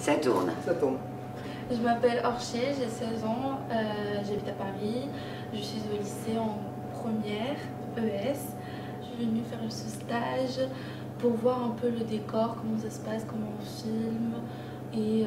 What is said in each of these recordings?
Ça tourne. Ça tourne. Je m'appelle Orché, j'ai 16 ans, j'habite à Paris. Je suis au lycée en première, ES. Je suis venue faire ce stage pour voir un peu le décor, comment ça se passe, comment on filme et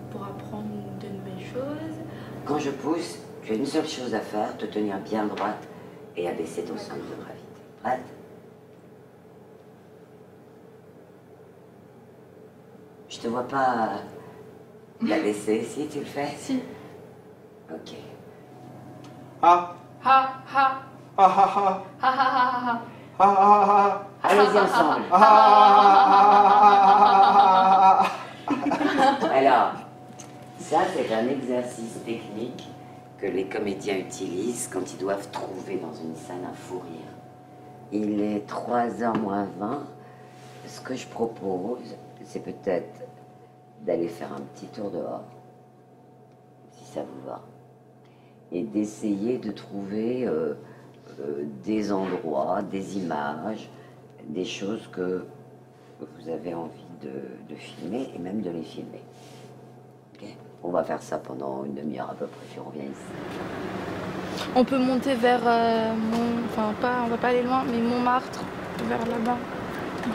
pour apprendre de nouvelles choses. Quand je pousse, tu as une seule chose à faire, te tenir bien droite et abaisser ton centre de gravité. Prête? Je te vois pas l'abaisser, si tu le fais? Si. Ok. Ah. Ha ha. Ah ah ah. Ha ha ha ha. Ah ah ah. Allez-y ensemble. Alors, ça c'est un exercice technique que les comédiens utilisent quand ils doivent trouver dans une scène un fou rire. Il est 3h moins 20. Ce que je propose, c'est peut-être d'aller faire un petit tour dehors, si ça vous va, et d'essayer de trouver des endroits, des images, des choses que vous avez envie de filmer et même de les filmer. Okay. On va faire ça pendant une demi-heure à peu près, puis on revient ici. On peut monter vers enfin pas, on va pas aller loin, mais Montmartre, vers là-bas. Ouais.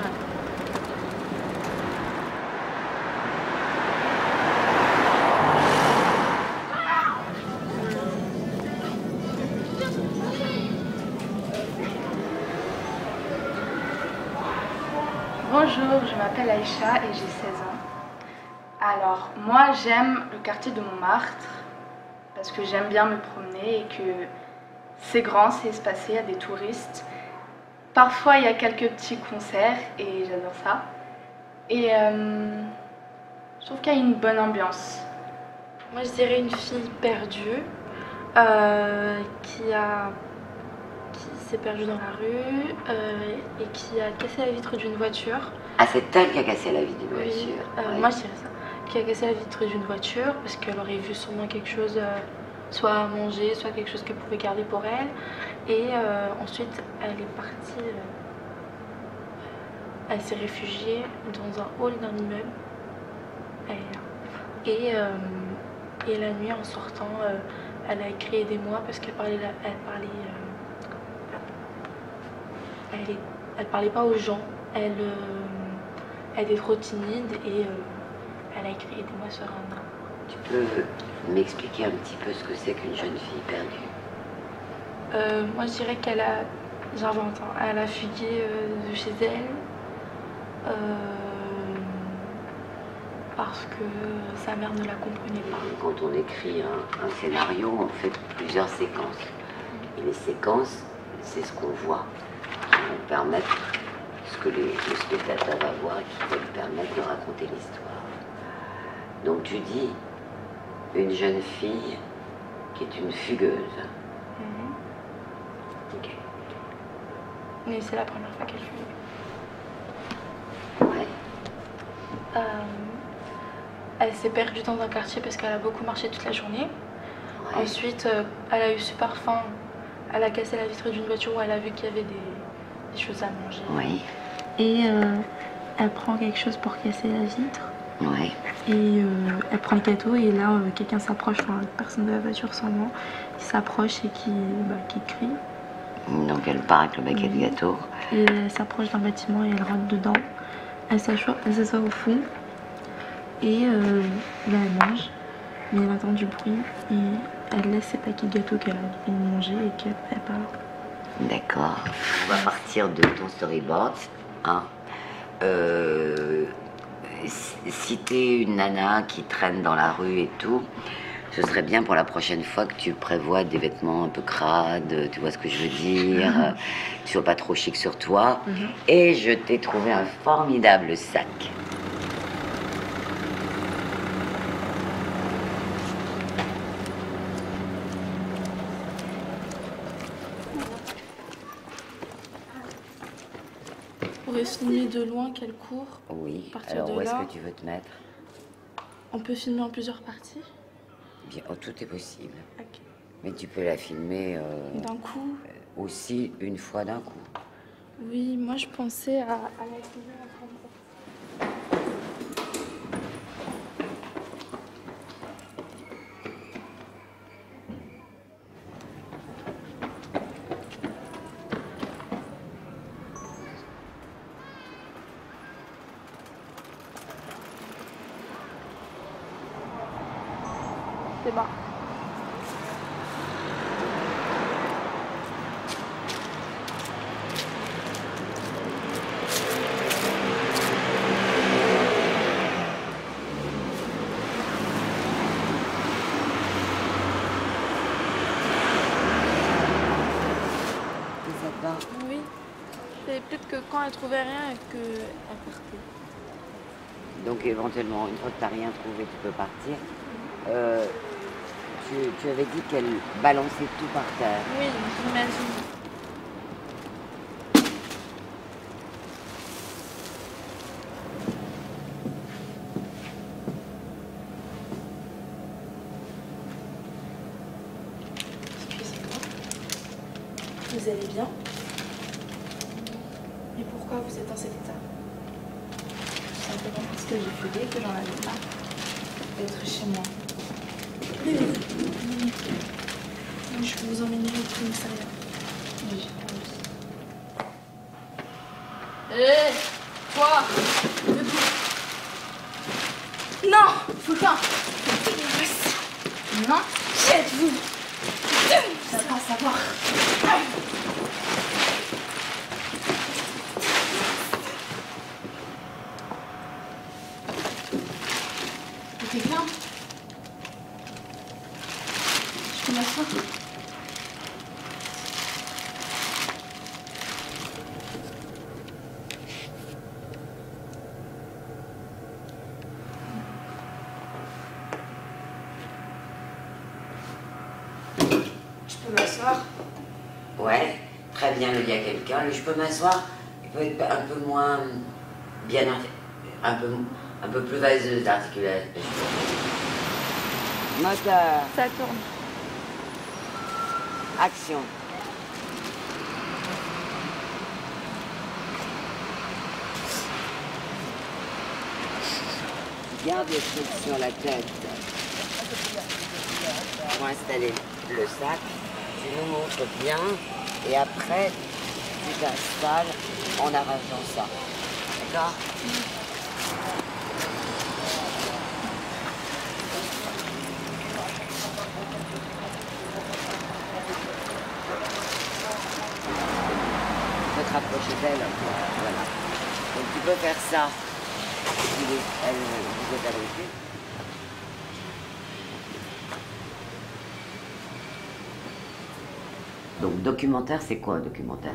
Bonjour, je m'appelle Aïcha et j'ai 16 ans. Alors, moi j'aime le quartier de Montmartre parce que j'aime bien me promener et que c'est grand, c'est espacé, il y a des touristes. Parfois il y a quelques petits concerts et j'adore ça. Et je trouve qu'il y a une bonne ambiance. Moi je dirais une fille perdue qui s'est perdue dans la rue et qui a cassé la vitre d'une voiture. Ah, c'est elle qui a cassé la vitre d'une voiture? Oui, moi je dirais ça. Qui a cassé la vitre d'une voiture parce qu'elle aurait vu sûrement quelque chose, soit à manger, soit quelque chose qu'elle pouvait garder pour elle. Et ensuite, elle est partie, elle s'est réfugiée dans un hall d'un immeuble. Et la nuit, en sortant, elle a écrit aidez-moi parce qu'elle parlait, elle parlait pas aux gens. Elle était trop timide et elle a écrit aidez-moi sur un arbre. Tu peux m'expliquer un petit peu ce que c'est qu'une jeune fille perdue? Moi je dirais qu'elle a, j'invente, hein, elle a fugué de chez elle parce que sa mère ne la comprenait pas. Quand on écrit un scénario, on fait plusieurs séquences. Et les séquences, c'est ce qu'on voit, qui vont permettre ce que le spectateur va voir et qui va lui permettre de raconter l'histoire. Donc tu dis une jeune fille qui est une fugueuse. Ok. Mais c'est la première fois qu'elle fugue. Ouais. Elle s'est perdue dans un quartier parce qu'elle a beaucoup marché toute la journée. Ouais. Ensuite, elle a eu super faim. Elle a cassé la vitre d'une voiture où elle a vu qu'il y avait des choses à manger. Oui. Et elle prend quelque chose pour casser la vitre. Ouais. Et elle prend le gâteau et là, quelqu'un s'approche, enfin, la personne de la voiture sans moi, qui s'approche et qui crie. Donc elle part avec le paquet de gâteau. Et elle s'approche d'un bâtiment et elle rentre dedans. Elle s'assoit au fond. Et là, elle mange, mais elle entend du bruit et elle laisse ses paquets de gâteaux qu'elle a envie de manger et qu'elle part. D'accord. On va partir de ton storyboard. Hein. Si t'es une nana qui traîne dans la rue et tout, ce serait bien pour la prochaine fois que tu prévois des vêtements un peu crades, tu vois ce que je veux dire, tu sois pas trop chic sur toi. Et je t'ai trouvé un formidable sac. On pourrait filmer de loin qu'elle court. Oui, partir alors de où est-ce là. que tu veux te mettre? On peut filmer en plusieurs parties. Bien, oh, tout est possible. Okay. Mais tu peux la filmer d'un coup. Aussi une fois d'un coup. Oui, moi je pensais à la filmer en train de... C'est bon. Oui. C'est peut-être que quand elle trouvait rien, qu'elle partait. Donc éventuellement, une fois que tu n'as rien trouvé, tu peux partir. Tu avais dit qu'elle balançait tout par terre. Oui, j'imagine. Excusez-moi. Vous allez bien? Et pourquoi vous êtes dans cet état? Tout simplement parce que j'ai fumé et que j'en avais marre d'être chez moi. Oui. Je peux vous emmener au commissariat. Mais j'ai pas envie. Hé, toi, debout. Non, faut pas. Non, Jette-vous. ça va savoir. T'es bien? Je peux m'asseoir? Je peux m'asseoir? Ouais, très bien, il y a quelqu'un. Je peux m'asseoir. Il peut être un peu moins bien, un peu plus vaseuse d'articulation. Moteur, Ça tourne. action. Garde les trucs sur la tête pour installer le sac. Tu nous montres bien et après tu t'installes en arrangeant ça. D'accord? Faut te rapprocher d'elle. Voilà. Donc tu peux faire ça. Vous êtes abrité. Donc documentaire, c'est quoi un documentaire?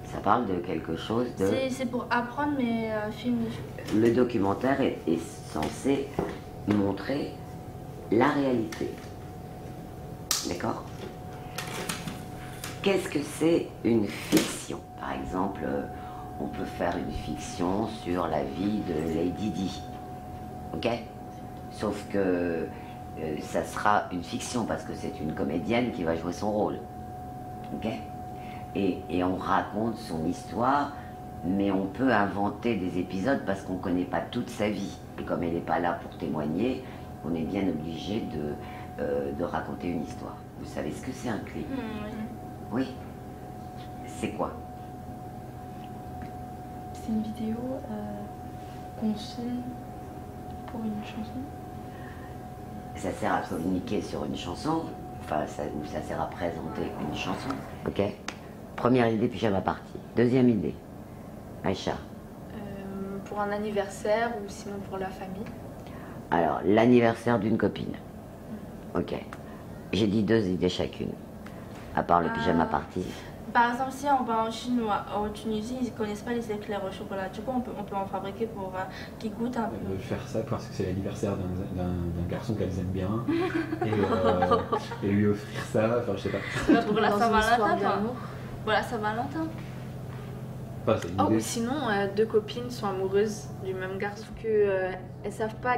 Ça parle de quelque chose de... C'est pour apprendre, mais filmer. Le documentaire est censé montrer la réalité. D'accord? Qu'est-ce que c'est une fiction? Par exemple, on peut faire une fiction sur la vie de Lady Di. Ok? Sauf que ça sera une fiction parce que c'est une comédienne qui va jouer son rôle. Ok? Et on raconte son histoire, mais on peut inventer des épisodes parce qu'on ne connaît pas toute sa vie. Et comme elle n'est pas là pour témoigner, on est bien obligé de raconter une histoire. Vous savez ce que c'est un clip? Oui. Oui. C'est quoi? C'est une vidéo qu'on filme pour une chanson. Ça sert à communiquer sur une chanson, enfin, ou ça sert à présenter une chanson. Ok? Première idée, pyjama party. Deuxième idée, Aïcha. Pour un anniversaire ou sinon pour la famille. Alors, l'anniversaire d'une copine. Ok. J'ai dit 2 idées chacune. À part le pyjama party. Par exemple, si on va en Chine ou en Tunisie, ils ne connaissent pas les éclairs au chocolat. Du coup, on peut en fabriquer pour qu'ils goûtent un peu. De faire ça parce que c'est l'anniversaire d'un garçon qu'elles aiment bien et lui offrir ça, enfin je sais pas. Pour la Dans une Saint-Valentin, histoire quoi. d'amour. Pour la Saint-Valentin. Enfin, c'est une Oh, idée. ou sinon, 2 copines sont amoureuses du même garçon, que elles savent pas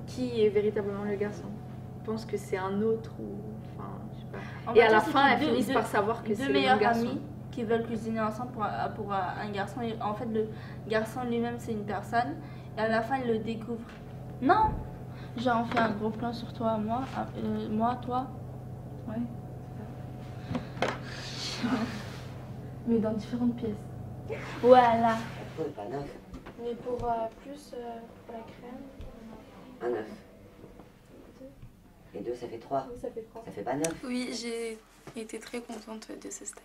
qui est véritablement le garçon. Elles pensent que c'est un autre ou... Enfin, je sais pas. Et à la fin, elles finissent par savoir que c'est deux le même meilleurs garçon. amis qui veulent cuisiner ensemble pour un garçon. Et en fait, le garçon lui-même, c'est une personne. Et à la fin, il le découvre. Non! Genre, on fait un gros plan sur toi, moi, toi. Ouais. Mais dans différentes pièces. Voilà. Pas 9. Mais pour plus pour la crème. Un 9. Et 2, ça fait 3. Oui, ça fait 3. Ça fait pas 9. Oui, j'ai été très contente de ce stage.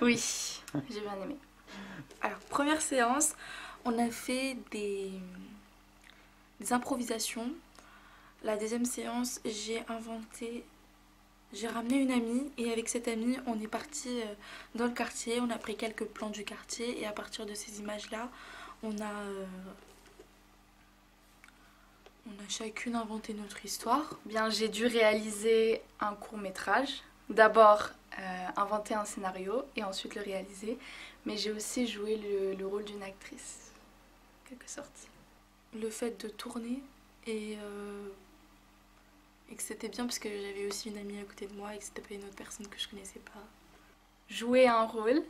Oui, j'ai bien aimé. Alors, première séance, on a fait des improvisations. La deuxième séance, j'ai ramené une amie et avec cette amie, on est parti dans le quartier, on a pris quelques plans du quartier et à partir de ces images-là, on a chacune inventé notre histoire. Bien, j'ai dû réaliser un court-métrage. D'abord, inventer un scénario et ensuite le réaliser. Mais j'ai aussi joué le rôle d'une actrice, en quelque sorte. Le fait de tourner et que c'était bien parce que j'avais aussi une amie à côté de moi et que c'était pas une autre personne que je connaissais pas. Jouer un rôle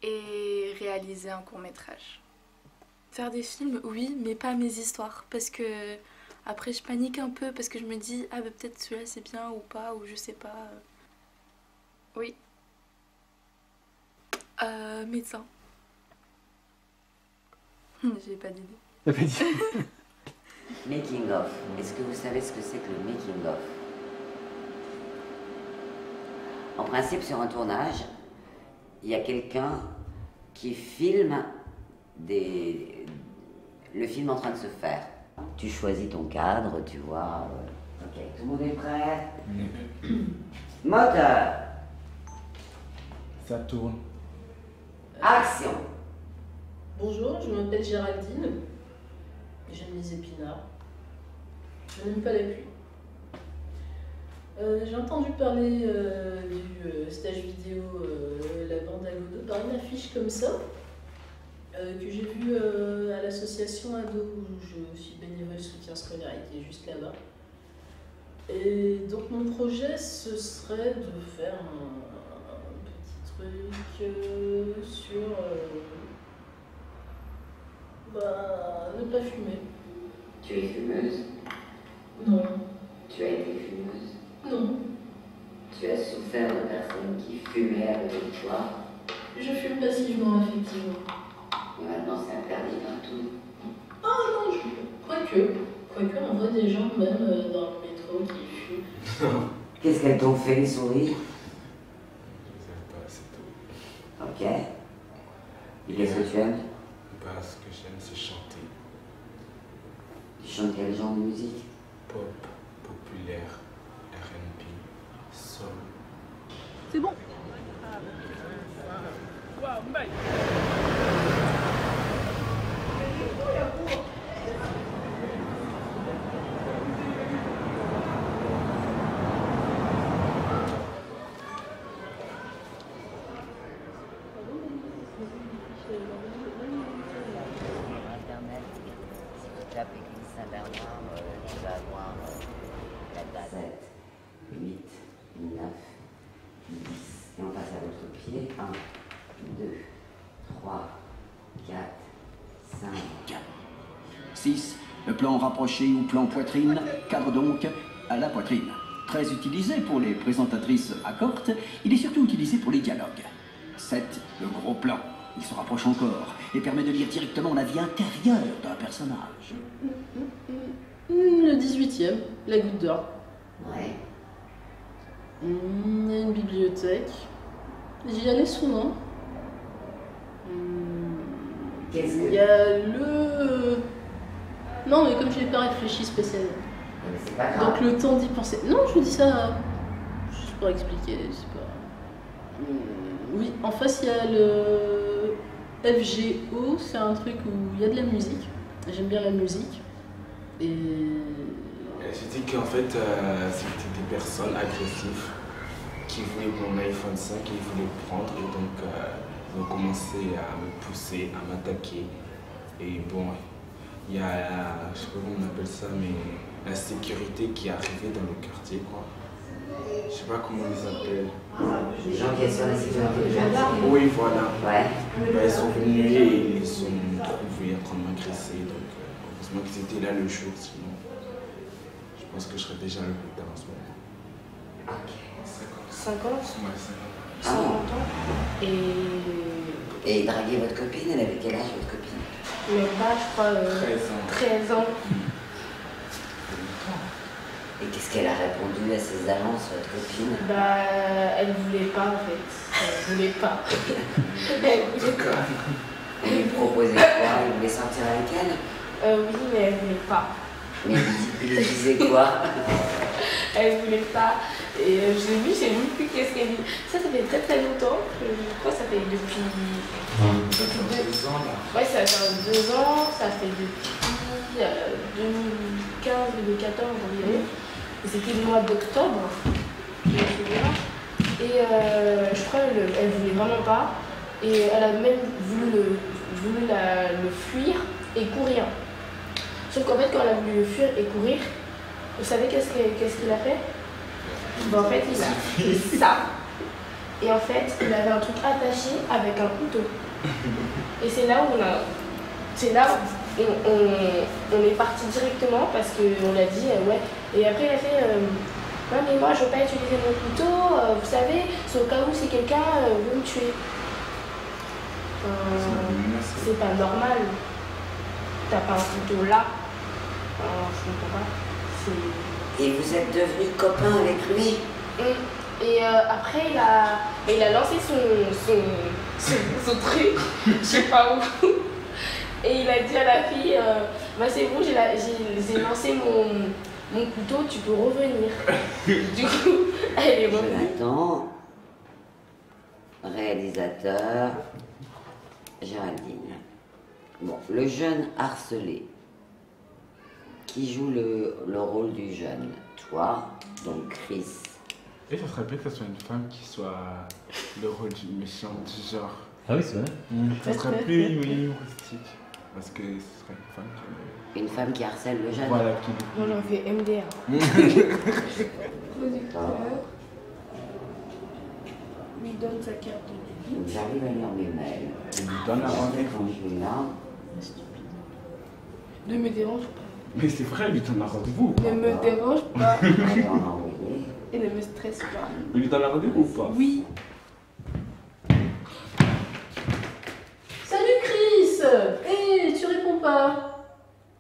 et réaliser un court-métrage. Faire des films, oui, mais pas mes histoires. Parce que après, je panique un peu parce que je me dis, ah bah peut-être celui-là c'est bien ou pas, ou je sais pas. Oui. Médecin. J'ai pas d'idée. T'as pas dit. Making of. Est-ce que vous savez ce que c'est que le making of? En principe, sur un tournage, il y a quelqu'un qui filme le film en train de se faire. Tu choisis ton cadre, tu vois. Ok, tout le monde est prêt? Moteur. Ça tourne. Action. Bonjour, je m'appelle Géraldine. J'aime les épinards. Je n'aime pas la pluie. J'ai entendu parler du stage vidéo La Bande à Godot par une affiche comme ça que j'ai vue à l'association Ado où je suis bénévole soutien scolaire qui est juste là-bas. Et donc mon projet ce serait de faire un petit truc sur ne pas fumer. Tu es fumeuse? Non. Tu as été fumeuse? Non. Tu as souffert de personnes qui fumaient avec toi? Je fume passivement, effectivement. Et maintenant c'est interdit partout. Ah non, quoique, on voit des gens même dans le métro qui fument. Qu'est-ce qu'elles t'ont fait, les souris? Je sais pas, c'est tout. Ok. Et qu'est-ce que tu aimes? Ce que j'aime, c'est chanter. Tu chantes quel genre de musique? Pop, populaire, R&B, soul. C'est bon. Internet, si tu tapes Église Saint-Bernard, tu vas avoir la date. 7, 8, 9, 10. Et on passe à l'autre pied. 1, 2, 3, 4, 5. 6. Le plan rapproché ou plan poitrine cadre donc à la poitrine. Très utilisé pour les présentatrices à corte, il est surtout utilisé pour les dialogues. 7. Le gros plan. Il se rapproche encore et permet de lire directement la vie intérieure d'un personnage. Le 18e, la goutte d'or. Ouais. Il y a une bibliothèque. J'y allais souvent. Qu'est-ce que... Il y a le... Non, mais comme je n'ai pas réfléchi spécialement. Mais c'est pas grave. Donc le temps d'y penser. Non, je vous dis ça juste pour expliquer. C'est pas... Oui, en face, il y a le FGO. C'est un truc où il y a de la musique. J'aime bien la musique. Et... J'ai dit qu'en fait, c'était des personnes agressives qui voulaient mon iPhone 5 et ils voulaient le prendre. Et donc, ils ont commencé à me pousser, à m'attaquer. Et bon, il y a, je sais pas comment on appelle ça, mais la sécurité qui est arrivée dans le quartier, quoi. Je sais pas comment ils appellent. Les gens qui assurent la sécurité du quartier. Oui, voilà. Ouais. Ils sont venus et ils sont trouvés en train de m'agresser. Donc, heureusement qu'ils étaient là le jour, sinon je pense que je serais déjà à l'hôpital en ce moment. Ok. 50 Ouais, 50. 50 ans. Et draguer votre copine, elle avait quel âge votre copine? Même pas, je crois, 13 ans. 13 ans. Et qu'est-ce qu'elle a répondu à ces annonces, votre copine? Bah, elle voulait pas en fait. Elle voulait pas. Elle voulait pas. On lui proposait quoi? Il voulait sortir avec elle? Oui, mais elle voulait pas. Mais il lui disait quoi? Elle voulait pas. Et je l'ai vu, j'ai vu plus qu'est-ce qu'elle dit. Ça fait très très longtemps. Je crois que ça fait depuis 2 ans. Ouais, ça fait 2 ans. Ça fait depuis 2015-2014 environ. C'était le mois d'octobre. Je me souviens. Et je crois qu'elle voulait vraiment pas. Et elle a même voulu le fuir et courir. Sauf qu'en fait, quand elle a voulu le fuir et courir, vous savez qu'est-ce qu'il a fait? Ben, en fait, il a fait ça. Et en fait, il avait un truc attaché avec un couteau. Et c'est là où on est parti directement parce qu'on l'a dit, ouais. Et après, il a fait ouais, mais moi, je ne veux pas utiliser mon couteau, vous savez, c'est au cas où si quelqu'un veut me tuer. C'est pas normal. T'as pas un couteau là. Je comprends pas. Et vous êtes devenu copain avec lui? Et après, il a lancé son truc, je sais pas où. Et il a dit à la fille, bah c'est bon, j'ai lancé mon couteau, tu peux revenir. Du coup, elle est revenue. Jonathan, réalisateur, Géraldine. Bon, le jeune harcelé. Qui joue le rôle du jeune? Toi, donc Chris. Et ça serait bien que ce soit une femme qui soit le rôle du méchant du genre. Ah oui, c'est vrai. Ça serait plus humoristique. Parce que ce serait une femme qui... Une femme qui harcèle le jeune? Voilà, qui... Moi j'en fais MDR. Producteur. Lui donne sa carte de débit. J'arrive à lire mes mails. Il lui donne un rendez-vous. Quand je suis là. Ne me dérange pas. Mais c'est vrai, il lui donne un rendez-vous. Ne me dérange pas. Alors, on a envoyé. Et ne me stresse pas. Il lui donne un rendez-vous ou pas? Oui. Salut Chris! Hé, tu réponds pas.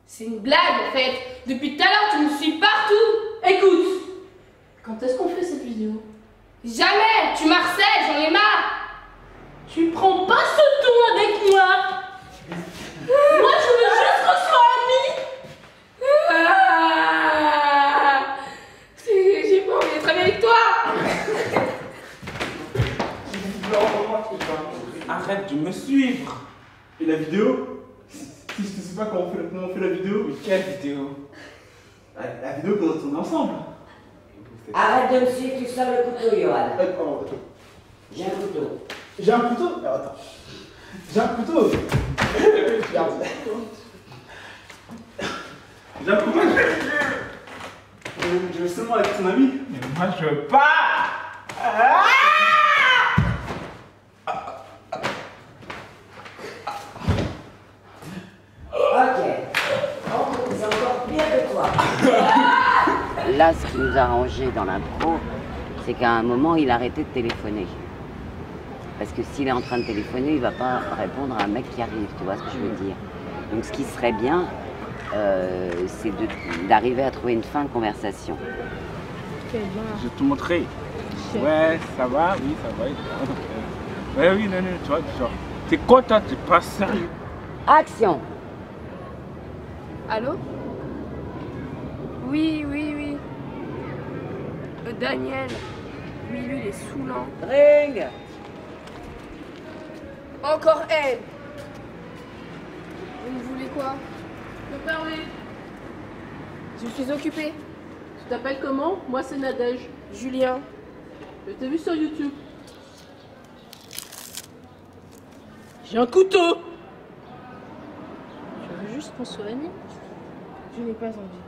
C'est une blague en fait. Depuis tout à l'heure, tu me suis partout. Écoute! Quand est-ce qu'on fait cette vidéo? Jamais. Tu m'harcèles, j'en ai marre. Tu prends pas ce ton avec moi! Moi, je veux juste qu'on soit amis! J'ai pas envie d'être amie avec toi. Arrête de me suivre. Et la vidéo? Si je te sais pas comment on fait la vidéo? Mais quelle vidéo? La vidéo qu'on a tournée ensemble. Arrête de me suivre, tu sors le couteau, Johan. Pardon, attends. J'ai un couteau. J'ai un couteau? Alors, attends. J'ai un couteau. Regarde. J'ai un couteau. Je veux seulement être ton ami. Mais moi je veux pas. Ok. C'est encore pire que toi. Là, ce qui nous a arrangé dans l'impro, c'est qu'à un moment, il a arrêté de téléphoner. Parce que s'il est en train de téléphoner, il ne va pas répondre à un mec qui arrive, tu vois ce que je veux dire. Donc ce qui serait bien, c'est d'arriver à trouver une fin de conversation. Je vais te montrer. Ouais, ça va, oui, ça va. Ouais, oui, non, tu vois, genre, t'es quoi toi, t'es pas sérieux. Action! Allô? Oui. Daniel. Oui, lui, il est saoulant. Ring! Encore elle. Vous me voulez quoi? Me parler. Je suis occupée. Tu t'appelles comment? Moi, c'est Nadège. Julien. Je t'ai vu sur YouTube. J'ai un couteau. Tu veux juste qu'on soit amis? Je n'ai pas envie.